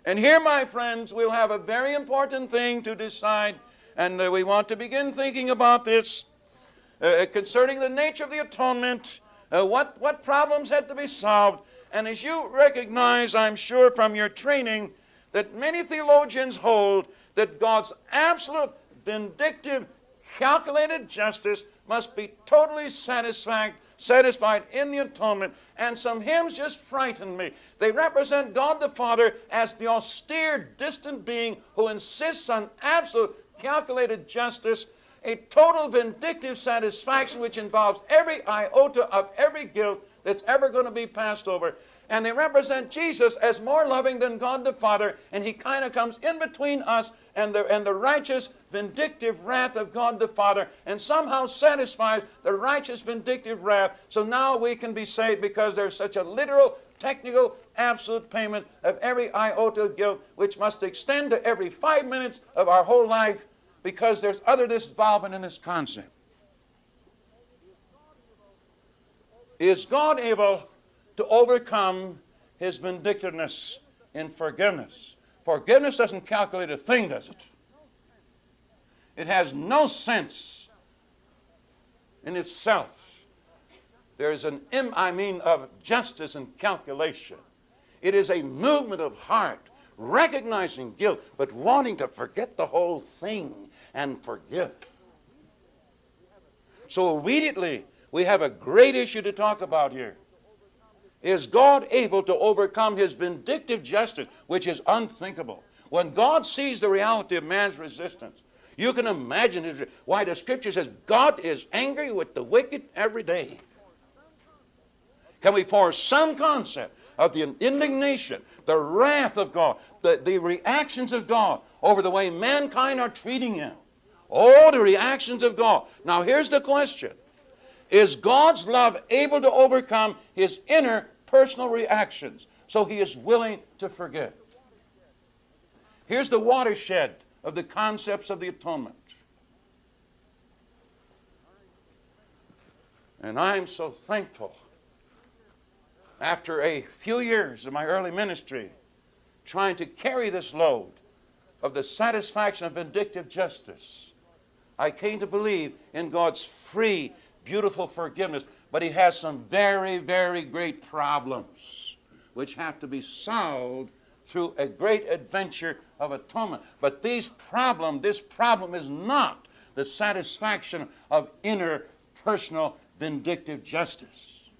And here, my friends, we'll have a very important thing to decide, and we want to begin thinking about this concerning the nature of the atonement, what problems had to be solved. And as you recognize, I'm sure from your training, that many theologians hold that God's absolute, vindictive, calculated justice must be totally satisfied in the atonement. And some hymns just frighten me. They represent God the Father as the austere, distant being who insists on absolute, calculated justice, a total vindictive satisfaction which involves every iota of every guilt that's ever going to be passed over. And they represent Jesus as more loving than God the Father, and he kind of comes in between us and the righteous, vindictive wrath of God the Father, and somehow satisfies the righteous, vindictive wrath. So now we can be saved because there's such a literal, technical, absolute payment of every iota of guilt, which must extend to every 5 minutes of our whole life, because there's other involvement in this concept. Is God able to overcome his vindictiveness in forgiveness? Forgiveness doesn't calculate a thing, does it? It has no sense in itself. There's of justice and calculation. It is a movement of heart, recognizing guilt, but wanting to forget the whole thing and forgive. So immediately, we have a great issue to talk about here. Is God able to overcome his vindictive justice, which is unthinkable? When God sees the reality of man's resistance, you can imagine why the Scripture says God is angry with the wicked every day. Can we form some concept of the indignation, the wrath of God, the reactions of God over the way mankind are treating him? Oh, the reactions of God. Now here's the question. Is God's love able to overcome his inner personal reactions so he is willing to forgive? Here's the watershed of the concepts of the atonement. And I'm so thankful, after a few years of my early ministry, trying to carry this load of the satisfaction of vindictive justice, I came to believe in God's free, beautiful forgiveness, but he has some very, very great problems which have to be solved through a great adventure of atonement. But this problem is not the satisfaction of inner, personal, vindictive justice.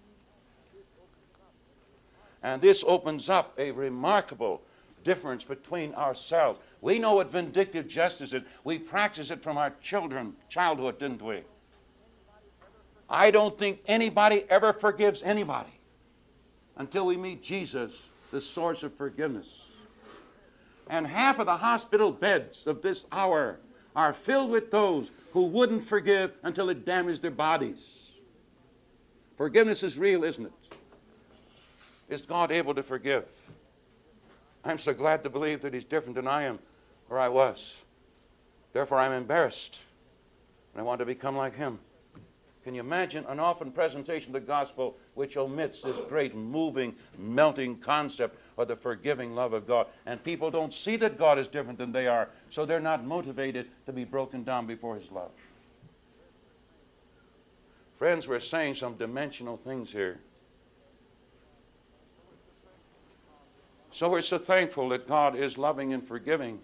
And this opens up a remarkable difference between ourselves. We know what vindictive justice is. We practice it from our childhood, didn't we? I don't think anybody ever forgives anybody until we meet Jesus, the source of forgiveness. And half of the hospital beds of this hour are filled with those who wouldn't forgive until it damaged their bodies. Forgiveness is real, isn't it? Is God able to forgive? I'm so glad to believe that he's different than I am or I was. Therefore, I'm embarrassed, and I want to become like him. Can you imagine an often presentation of the gospel which omits this great moving, melting concept of the forgiving love of God? And people don't see that God is different than they are, so they're not motivated to be broken down before his love. Friends, we're saying some dimensional things here. So we're so thankful that God is loving and forgiving.